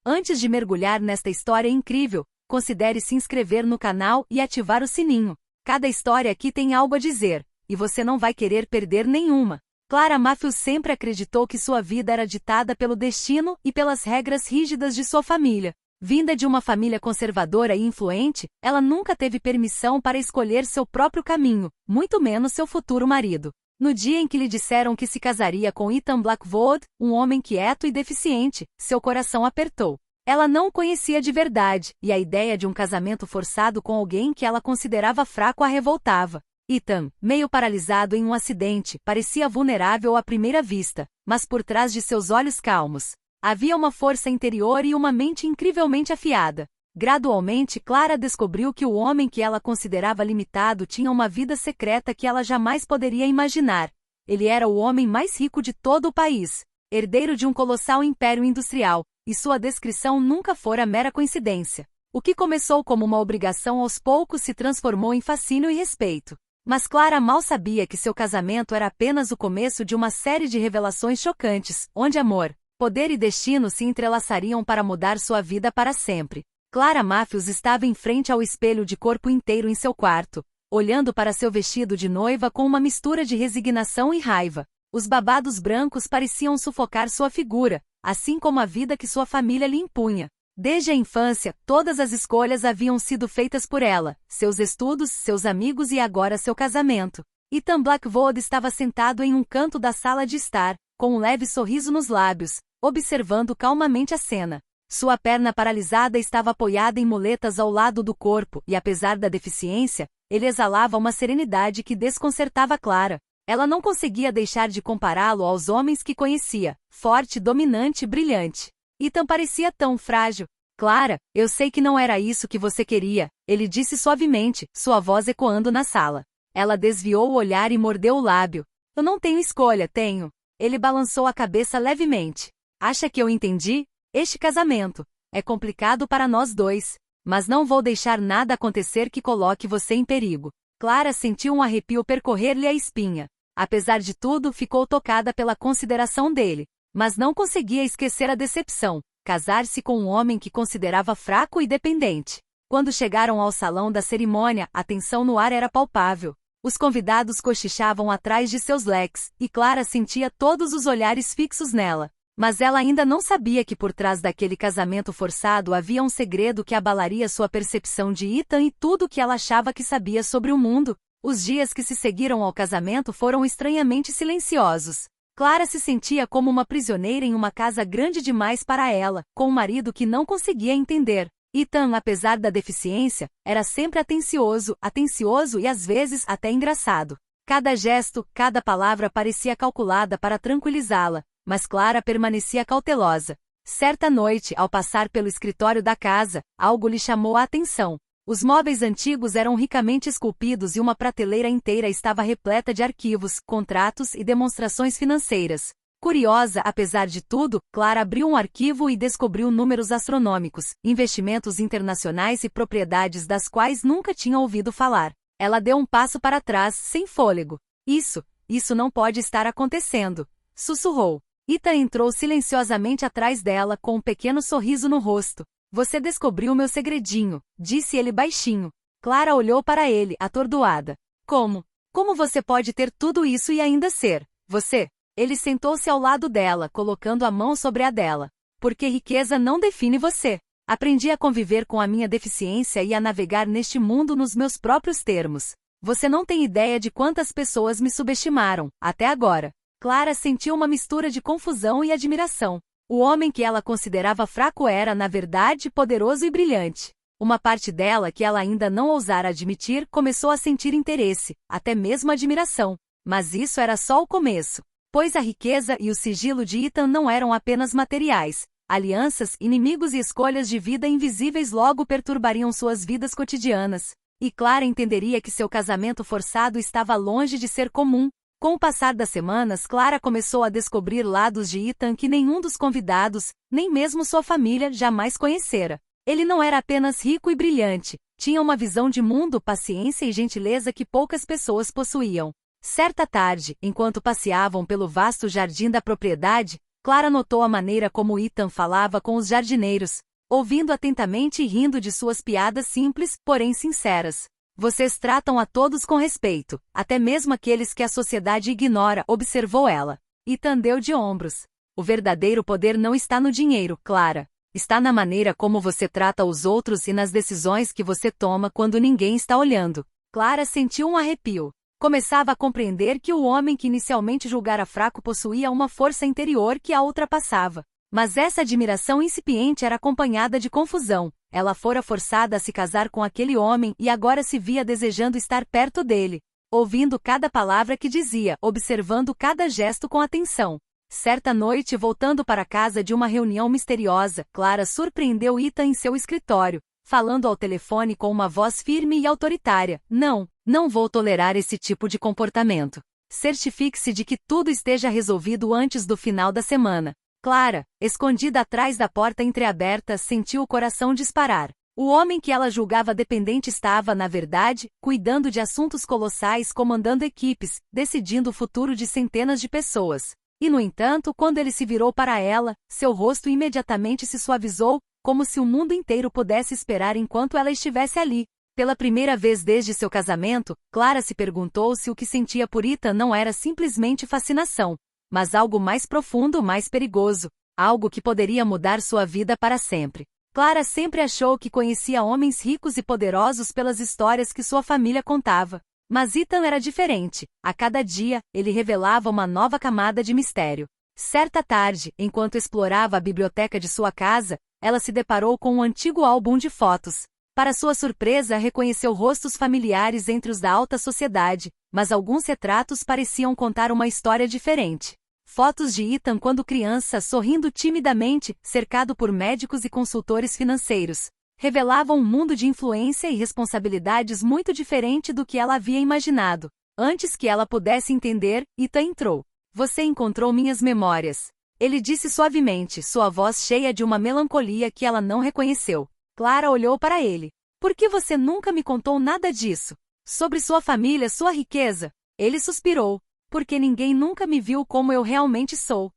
Antes de mergulhar nesta história incrível, considere se inscrever no canal e ativar o sininho. Cada história aqui tem algo a dizer, e você não vai querer perder nenhuma. Clara Matthews sempre acreditou que sua vida era ditada pelo destino e pelas regras rígidas de sua família. Vinda de uma família conservadora e influente, ela nunca teve permissão para escolher seu próprio caminho, muito menos seu futuro marido. No dia em que lhe disseram que se casaria com Ethan Blackwood, um homem quieto e deficiente, seu coração apertou. Ela não o conhecia de verdade, e a ideia de um casamento forçado com alguém que ela considerava fraco a revoltava. Ethan, meio paralisado em um acidente, parecia vulnerável à primeira vista, mas por trás de seus olhos calmos, havia uma força interior e uma mente incrivelmente afiada. Gradualmente, Clara descobriu que o homem que ela considerava limitado tinha uma vida secreta que ela jamais poderia imaginar. Ele era o homem mais rico de todo o país, herdeiro de um colossal império industrial, e sua descrição nunca fora mera coincidência. O que começou como uma obrigação aos poucos se transformou em fascínio e respeito. Mas Clara mal sabia que seu casamento era apenas o começo de uma série de revelações chocantes, onde amor, poder e destino se entrelaçariam para mudar sua vida para sempre. Clara Matthews estava em frente ao espelho de corpo inteiro em seu quarto, olhando para seu vestido de noiva com uma mistura de resignação e raiva. Os babados brancos pareciam sufocar sua figura, assim como a vida que sua família lhe impunha. Desde a infância, todas as escolhas haviam sido feitas por ela, seus estudos, seus amigos e agora seu casamento. Ethan Blackwood estava sentado em um canto da sala de estar, com um leve sorriso nos lábios, observando calmamente a cena. Sua perna paralisada estava apoiada em muletas ao lado do corpo, e apesar da deficiência, ele exalava uma serenidade que desconcertava Clara. Ela não conseguia deixar de compará-lo aos homens que conhecia, forte, dominante e brilhante. Ethan parecia tão frágil. Clara, eu sei que não era isso que você queria, ele disse suavemente, sua voz ecoando na sala. Ela desviou o olhar e mordeu o lábio. Eu não tenho escolha, tenho. Ele balançou a cabeça levemente. Acha que eu entendi? Este casamento é complicado para nós dois, mas não vou deixar nada acontecer que coloque você em perigo. Clara sentiu um arrepio percorrer-lhe a espinha. Apesar de tudo, ficou tocada pela consideração dele, mas não conseguia esquecer a decepção. Casar-se com um homem que considerava fraco e dependente. Quando chegaram ao salão da cerimônia, a tensão no ar era palpável. Os convidados cochichavam atrás de seus leques, e Clara sentia todos os olhares fixos nela. Mas ela ainda não sabia que por trás daquele casamento forçado havia um segredo que abalaria sua percepção de Ethan e tudo o que ela achava que sabia sobre o mundo. Os dias que se seguiram ao casamento foram estranhamente silenciosos. Clara se sentia como uma prisioneira em uma casa grande demais para ela, com um marido que não conseguia entender. Ethan, apesar da deficiência, era sempre atencioso e às vezes até engraçado. Cada gesto, cada palavra parecia calculada para tranquilizá-la, mas Clara permanecia cautelosa. Certa noite, ao passar pelo escritório da casa, algo lhe chamou a atenção. Os móveis antigos eram ricamente esculpidos e uma prateleira inteira estava repleta de arquivos, contratos e demonstrações financeiras. Curiosa, apesar de tudo, Clara abriu um arquivo e descobriu números astronômicos, investimentos internacionais e propriedades das quais nunca tinha ouvido falar. Ela deu um passo para trás, sem fôlego. Isso não pode estar acontecendo, sussurrou. Ethan entrou silenciosamente atrás dela com um pequeno sorriso no rosto. Você descobriu meu segredinho, disse ele baixinho. Clara olhou para ele, atordoada. Como? Como você pode ter tudo isso e ainda ser você? Ele sentou-se ao lado dela, colocando a mão sobre a dela. Porque riqueza não define você. Aprendi a conviver com a minha deficiência e a navegar neste mundo nos meus próprios termos. Você não tem ideia de quantas pessoas me subestimaram, até agora. Clara sentiu uma mistura de confusão e admiração. O homem que ela considerava fraco era, na verdade, poderoso e brilhante. Uma parte dela que ela ainda não ousara admitir começou a sentir interesse, até mesmo admiração. Mas isso era só o começo. Pois a riqueza e o sigilo de Ethan não eram apenas materiais. Alianças, inimigos e escolhas de vida invisíveis logo perturbariam suas vidas cotidianas. E Clara entenderia que seu casamento forçado estava longe de ser comum. Com o passar das semanas, Clara começou a descobrir lados de Ethan que nenhum dos convidados, nem mesmo sua família, jamais conhecera. Ele não era apenas rico e brilhante, tinha uma visão de mundo, paciência e gentileza que poucas pessoas possuíam. Certa tarde, enquanto passeavam pelo vasto jardim da propriedade, Clara notou a maneira como Ethan falava com os jardineiros, ouvindo atentamente e rindo de suas piadas simples, porém sinceras. Vocês tratam a todos com respeito, até mesmo aqueles que a sociedade ignora, observou ela. Ethan deu de ombros. O verdadeiro poder não está no dinheiro, Clara. Está na maneira como você trata os outros e nas decisões que você toma quando ninguém está olhando. Clara sentiu um arrepio. Começava a compreender que o homem que inicialmente julgara fraco possuía uma força interior que a ultrapassava. Mas essa admiração incipiente era acompanhada de confusão. Ela fora forçada a se casar com aquele homem e agora se via desejando estar perto dele, ouvindo cada palavra que dizia, observando cada gesto com atenção. Certa noite, voltando para casa de uma reunião misteriosa, Clara surpreendeu Ethan em seu escritório, falando ao telefone com uma voz firme e autoritária. Não vou tolerar esse tipo de comportamento. Certifique-se de que tudo esteja resolvido antes do final da semana. Clara, escondida atrás da porta entreaberta, sentiu o coração disparar. O homem que ela julgava dependente estava, na verdade, cuidando de assuntos colossais, comandando equipes, decidindo o futuro de centenas de pessoas. E, no entanto, quando ele se virou para ela, seu rosto imediatamente se suavizou, como se o mundo inteiro pudesse esperar enquanto ela estivesse ali. Pela primeira vez desde seu casamento, Clara se perguntou se o que sentia por Ethan não era simplesmente fascinação, mas algo mais profundo, mais perigoso, algo que poderia mudar sua vida para sempre. Clara sempre achou que conhecia homens ricos e poderosos pelas histórias que sua família contava. Mas Ethan era diferente. A cada dia, ele revelava uma nova camada de mistério. Certa tarde, enquanto explorava a biblioteca de sua casa, ela se deparou com um antigo álbum de fotos. Para sua surpresa, reconheceu rostos familiares entre os da alta sociedade, mas alguns retratos pareciam contar uma história diferente. Fotos de Ethan quando criança, sorrindo timidamente, cercado por médicos e consultores financeiros, revelavam um mundo de influência e responsabilidades muito diferente do que ela havia imaginado. Antes que ela pudesse entender, Ethan entrou. Você encontrou minhas memórias. Ele disse suavemente, sua voz cheia de uma melancolia que ela não reconheceu. Clara olhou para ele. Por que você nunca me contou nada disso? Sobre sua família, sua riqueza? Ele suspirou. Porque ninguém nunca me viu como eu realmente sou.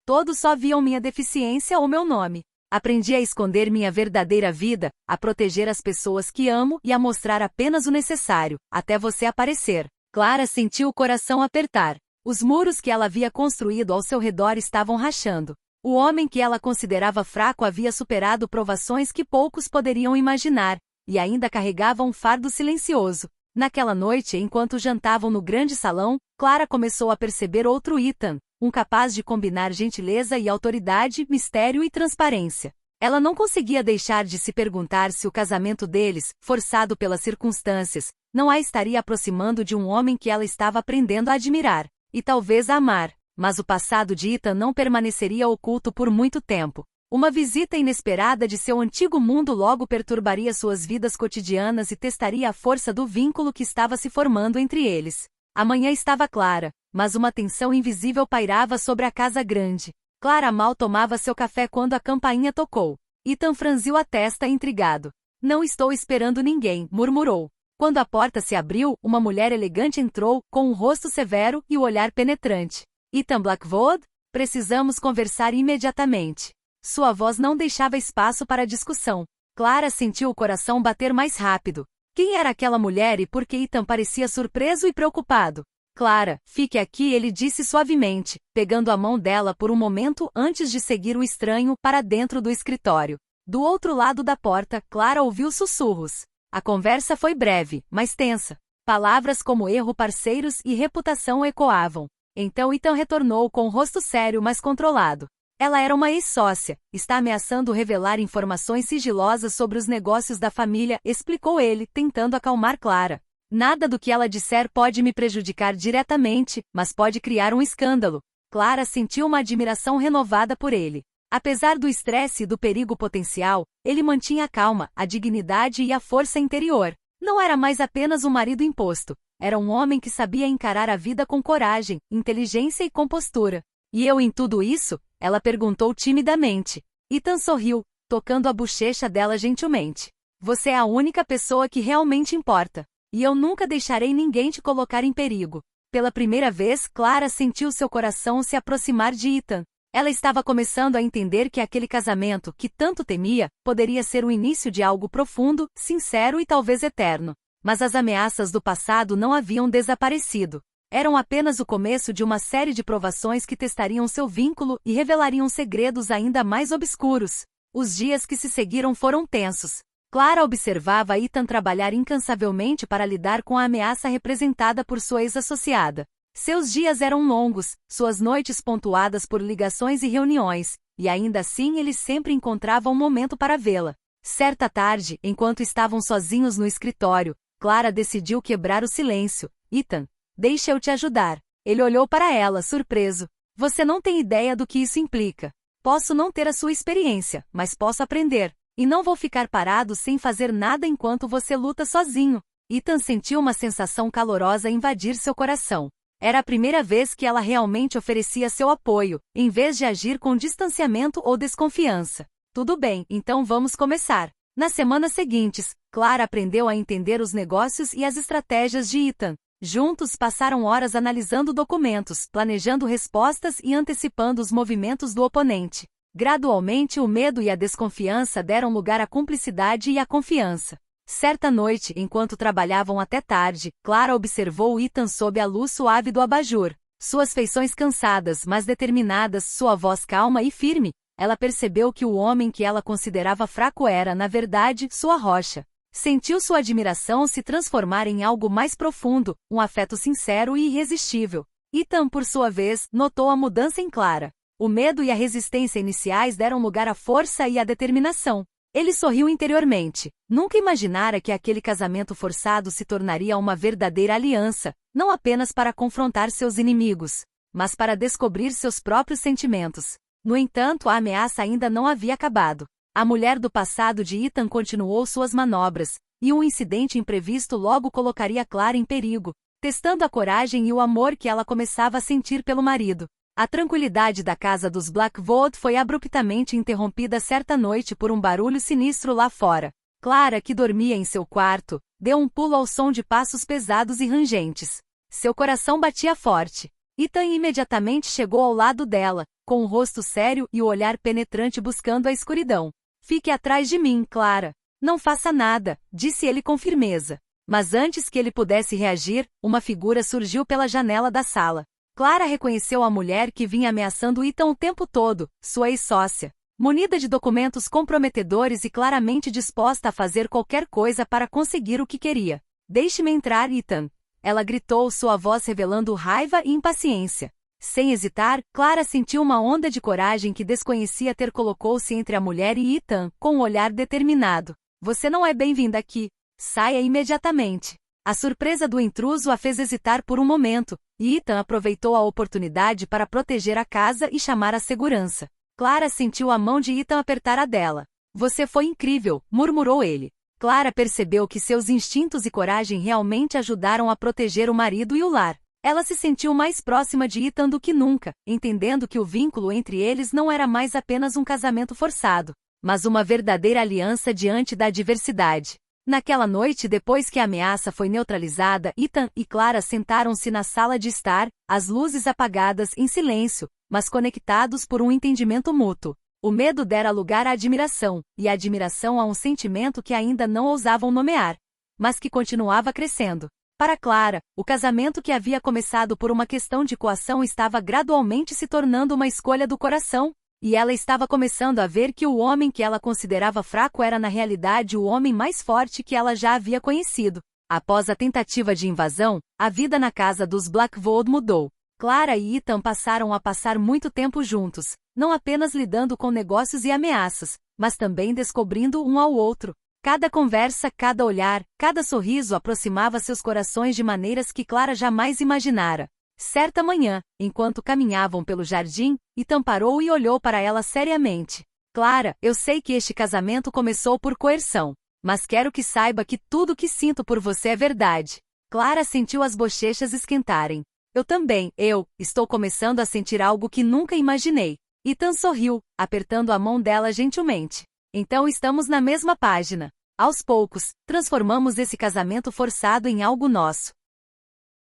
Todos só viam minha deficiência ou meu nome. Aprendi a esconder minha verdadeira vida, a proteger as pessoas que amo e a mostrar apenas o necessário, até você aparecer. Clara sentiu o coração apertar. Os muros que ela havia construído ao seu redor estavam rachando. O homem que ela considerava fraco havia superado provações que poucos poderiam imaginar, e ainda carregava um fardo silencioso. Naquela noite, enquanto jantavam no grande salão, Clara começou a perceber outro Ethan, um capaz de combinar gentileza e autoridade, mistério e transparência. Ela não conseguia deixar de se perguntar se o casamento deles, forçado pelas circunstâncias, não a estaria aproximando de um homem que ela estava aprendendo a admirar, e talvez a amar. Mas o passado de Ethan não permaneceria oculto por muito tempo. Uma visita inesperada de seu antigo mundo logo perturbaria suas vidas cotidianas e testaria a força do vínculo que estava se formando entre eles. A manhã estava clara, mas uma tensão invisível pairava sobre a casa grande. Clara mal tomava seu café quando a campainha tocou. Ethan franziu a testa intrigado. Não estou esperando ninguém, murmurou. Quando a porta se abriu, uma mulher elegante entrou, com um rosto severo e o olhar penetrante. Ethan Blackwood? Precisamos conversar imediatamente. Sua voz não deixava espaço para discussão. Clara sentiu o coração bater mais rápido. Quem era aquela mulher e por que Ethan parecia surpreso e preocupado? Clara, fique aqui, ele disse suavemente, pegando a mão dela por um momento antes de seguir o estranho para dentro do escritório. Do outro lado da porta, Clara ouviu sussurros. A conversa foi breve, mas tensa. Palavras como erro, parceiros e reputação ecoavam. Então Ethan retornou com o rosto sério mas controlado. Ela era uma ex-sócia, está ameaçando revelar informações sigilosas sobre os negócios da família, explicou ele, tentando acalmar Clara. Nada do que ela disser pode me prejudicar diretamente, mas pode criar um escândalo. Clara sentiu uma admiração renovada por ele. Apesar do estresse e do perigo potencial, ele mantinha a calma, a dignidade e a força interior. Não era mais apenas um marido imposto. Era um homem que sabia encarar a vida com coragem, inteligência e compostura. E eu em tudo isso? Ela perguntou timidamente. Ethan sorriu, tocando a bochecha dela gentilmente. Você é a única pessoa que realmente importa. E eu nunca deixarei ninguém te colocar em perigo. Pela primeira vez, Clara sentiu seu coração se aproximar de Ethan. Ela estava começando a entender que aquele casamento, que tanto temia, poderia ser o início de algo profundo, sincero e talvez eterno. Mas as ameaças do passado não haviam desaparecido. Eram apenas o começo de uma série de provações que testariam seu vínculo e revelariam segredos ainda mais obscuros. Os dias que se seguiram foram tensos. Clara observava Ethan trabalhar incansavelmente para lidar com a ameaça representada por sua ex-associada. Seus dias eram longos, suas noites pontuadas por ligações e reuniões, e ainda assim ele sempre encontrava um momento para vê-la. Certa tarde, enquanto estavam sozinhos no escritório, Clara decidiu quebrar o silêncio. Ethan, deixa eu te ajudar. Ele olhou para ela, surpreso. Você não tem ideia do que isso implica. Posso não ter a sua experiência, mas posso aprender. E não vou ficar parado sem fazer nada enquanto você luta sozinho. Ethan sentiu uma sensação calorosa invadir seu coração. Era a primeira vez que ela realmente oferecia seu apoio, em vez de agir com distanciamento ou desconfiança. Tudo bem, então vamos começar. Nas semanas seguintes, Clara aprendeu a entender os negócios e as estratégias de Ethan. Juntos passaram horas analisando documentos, planejando respostas e antecipando os movimentos do oponente. Gradualmente o medo e a desconfiança deram lugar à cumplicidade e à confiança. Certa noite, enquanto trabalhavam até tarde, Clara observou Ethan sob a luz suave do abajur. Suas feições cansadas, mas determinadas, sua voz calma e firme. Ela percebeu que o homem que ela considerava fraco era, na verdade, sua rocha. Sentiu sua admiração se transformar em algo mais profundo, um afeto sincero e irresistível. Ethan, por sua vez, notou a mudança em Clara. O medo e a resistência iniciais deram lugar à força e à determinação. Ele sorriu interiormente. Nunca imaginara que aquele casamento forçado se tornaria uma verdadeira aliança, não apenas para confrontar seus inimigos, mas para descobrir seus próprios sentimentos. No entanto, a ameaça ainda não havia acabado. A mulher do passado de Ethan continuou suas manobras, e um incidente imprevisto logo colocaria Clara em perigo, testando a coragem e o amor que ela começava a sentir pelo marido. A tranquilidade da casa dos Blackwood foi abruptamente interrompida certa noite por um barulho sinistro lá fora. Clara, que dormia em seu quarto, deu um pulo ao som de passos pesados e rangentes. Seu coração batia forte. Ethan imediatamente chegou ao lado dela, com o rosto sério e o olhar penetrante buscando a escuridão. Fique atrás de mim, Clara. Não faça nada, disse ele com firmeza. Mas antes que ele pudesse reagir, uma figura surgiu pela janela da sala. Clara reconheceu a mulher que vinha ameaçando Ethan o tempo todo, sua ex-sócia. Munida de documentos comprometedores e claramente disposta a fazer qualquer coisa para conseguir o que queria. Deixe-me entrar, Ethan. Ela gritou, sua voz revelando raiva e impaciência. Sem hesitar, Clara sentiu uma onda de coragem que desconhecia ter colocou-se entre a mulher e Ethan, com um olhar determinado. Você não é bem-vinda aqui. Saia imediatamente. A surpresa do intruso a fez hesitar por um momento, e Ethan aproveitou a oportunidade para proteger a casa e chamar a segurança. Clara sentiu a mão de Ethan apertar a dela. Você foi incrível, murmurou ele. Clara percebeu que seus instintos e coragem realmente ajudaram a proteger o marido e o lar. Ela se sentiu mais próxima de Ethan do que nunca, entendendo que o vínculo entre eles não era mais apenas um casamento forçado, mas uma verdadeira aliança diante da adversidade. Naquela noite, depois que a ameaça foi neutralizada, Ethan e Clara sentaram-se na sala de estar, as luzes apagadas, em silêncio, mas conectados por um entendimento mútuo. O medo dera lugar à admiração, e a admiração a um sentimento que ainda não ousavam nomear, mas que continuava crescendo. Para Clara, o casamento que havia começado por uma questão de coação estava gradualmente se tornando uma escolha do coração, e ela estava começando a ver que o homem que ela considerava fraco era na realidade o homem mais forte que ela já havia conhecido. Após a tentativa de invasão, a vida na casa dos Blackwood mudou. Clara e Ethan passaram a passar muito tempo juntos, não apenas lidando com negócios e ameaças, mas também descobrindo um ao outro. Cada conversa, cada olhar, cada sorriso aproximava seus corações de maneiras que Clara jamais imaginara. Certa manhã, enquanto caminhavam pelo jardim, Ethan parou e olhou para ela seriamente. Clara, eu sei que este casamento começou por coerção, mas quero que saiba que tudo o que sinto por você é verdade. Clara sentiu as bochechas esquentarem. Eu também, estou começando a sentir algo que nunca imaginei. Ethan sorriu, apertando a mão dela gentilmente. Então estamos na mesma página. Aos poucos, transformamos esse casamento forçado em algo nosso.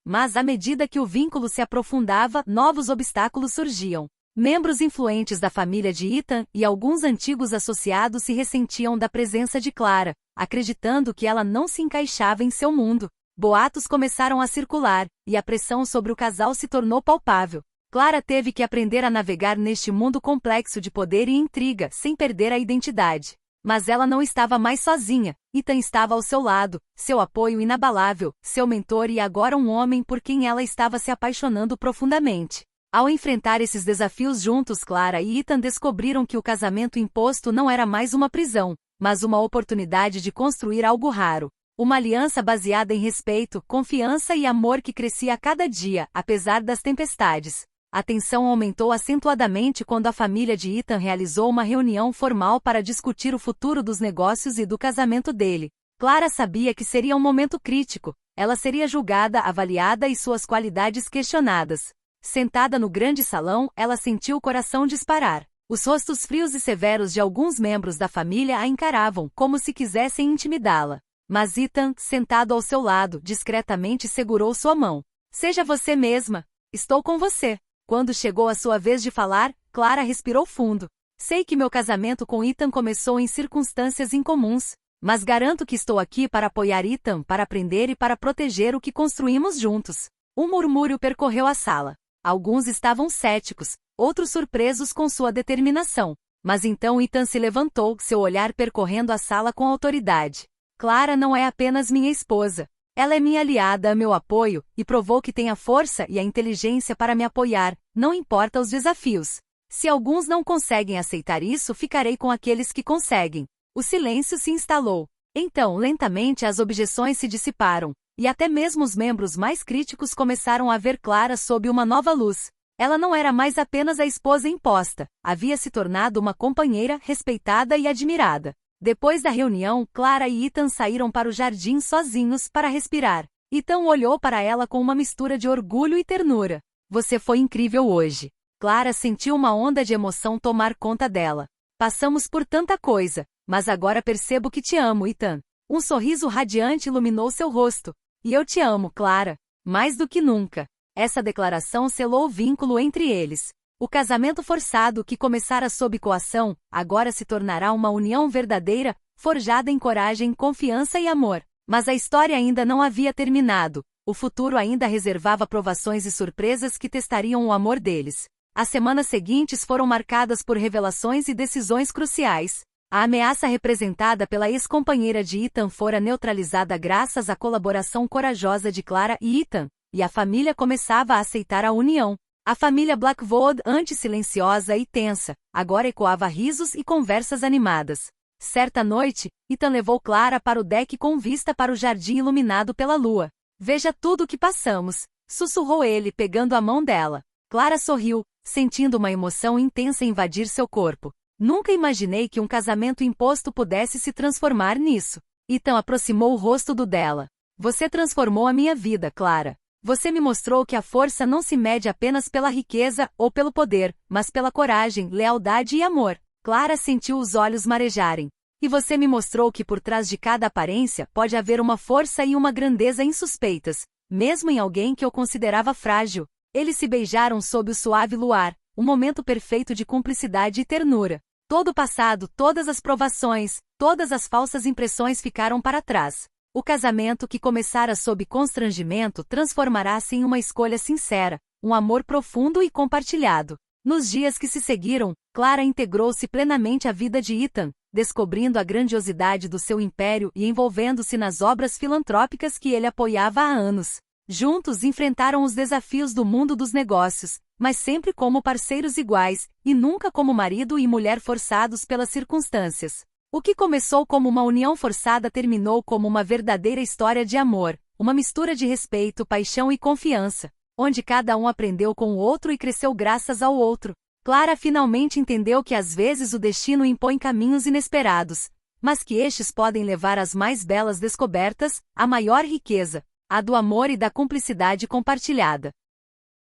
Mas à medida que o vínculo se aprofundava, novos obstáculos surgiam. Membros influentes da família de Ethan e alguns antigos associados se ressentiam da presença de Clara, acreditando que ela não se encaixava em seu mundo. Boatos começaram a circular, e a pressão sobre o casal se tornou palpável. Clara teve que aprender a navegar neste mundo complexo de poder e intriga, sem perder a identidade. Mas ela não estava mais sozinha. Ethan estava ao seu lado, seu apoio inabalável, seu mentor e agora um homem por quem ela estava se apaixonando profundamente. Ao enfrentar esses desafios juntos, Clara e Ethan descobriram que o casamento imposto não era mais uma prisão, mas uma oportunidade de construir algo raro. Uma aliança baseada em respeito, confiança e amor que crescia a cada dia, apesar das tempestades. A tensão aumentou acentuadamente quando a família de Ethan realizou uma reunião formal para discutir o futuro dos negócios e do casamento dele. Clara sabia que seria um momento crítico. Ela seria julgada, avaliada e suas qualidades questionadas. Sentada no grande salão, ela sentiu o coração disparar. Os rostos frios e severos de alguns membros da família a encaravam, como se quisessem intimidá-la. Mas Ethan, sentado ao seu lado, discretamente segurou sua mão. Seja você mesma. Estou com você. Quando chegou a sua vez de falar, Clara respirou fundo. Sei que meu casamento com Ethan começou em circunstâncias incomuns, mas garanto que estou aqui para apoiar Ethan, para aprender e para proteger o que construímos juntos. Um murmúrio percorreu a sala. Alguns estavam céticos, outros surpresos com sua determinação. Mas então Ethan se levantou, seu olhar percorrendo a sala com autoridade. Clara não é apenas minha esposa. Ela é minha aliada, meu apoio, e provou que tem a força e a inteligência para me apoiar, não importa os desafios. Se alguns não conseguem aceitar isso, ficarei com aqueles que conseguem. O silêncio se instalou. Então, lentamente as objeções se dissiparam, e até mesmo os membros mais críticos começaram a ver Clara sob uma nova luz. Ela não era mais apenas a esposa imposta, havia se tornado uma companheira respeitada e admirada. Depois da reunião, Clara e Ethan saíram para o jardim sozinhos para respirar. Ethan olhou para ela com uma mistura de orgulho e ternura. Você foi incrível hoje. Clara sentiu uma onda de emoção tomar conta dela. Passamos por tanta coisa, mas agora percebo que te amo, Ethan. Um sorriso radiante iluminou seu rosto. E eu te amo, Clara. Mais do que nunca. Essa declaração selou o vínculo entre eles. O casamento forçado que começara sob coação, agora se tornará uma união verdadeira, forjada em coragem, confiança e amor. Mas a história ainda não havia terminado. O futuro ainda reservava provações e surpresas que testariam o amor deles. As semanas seguintes foram marcadas por revelações e decisões cruciais. A ameaça representada pela ex-companheira de Ethan fora neutralizada graças à colaboração corajosa de Clara e Ethan, e a família começava a aceitar a união. A família Blackwood, antes silenciosa e tensa, agora ecoava risos e conversas animadas. Certa noite, Ethan levou Clara para o deck com vista para o jardim iluminado pela lua. Veja tudo o que passamos, sussurrou ele pegando a mão dela. Clara sorriu, sentindo uma emoção intensa invadir seu corpo. Nunca imaginei que um casamento imposto pudesse se transformar nisso. Ethan aproximou o rosto do dela. Você transformou a minha vida, Clara. Você me mostrou que a força não se mede apenas pela riqueza ou pelo poder, mas pela coragem, lealdade e amor. Clara sentiu os olhos marejarem. E você me mostrou que por trás de cada aparência pode haver uma força e uma grandeza insuspeitas, mesmo em alguém que eu considerava frágil. Eles se beijaram sob o suave luar, um momento perfeito de cumplicidade e ternura. Todo o passado, todas as provações, todas as falsas impressões ficaram para trás. O casamento que começara sob constrangimento transformará-se em uma escolha sincera, um amor profundo e compartilhado. Nos dias que se seguiram, Clara integrou-se plenamente à vida de Ethan, descobrindo a grandiosidade do seu império e envolvendo-se nas obras filantrópicas que ele apoiava há anos. Juntos enfrentaram os desafios do mundo dos negócios, mas sempre como parceiros iguais, e nunca como marido e mulher forçados pelas circunstâncias. O que começou como uma união forçada terminou como uma verdadeira história de amor, uma mistura de respeito, paixão e confiança, onde cada um aprendeu com o outro e cresceu graças ao outro. Clara finalmente entendeu que às vezes o destino impõe caminhos inesperados, mas que estes podem levar às mais belas descobertas, à maior riqueza, a do amor e da cumplicidade compartilhada.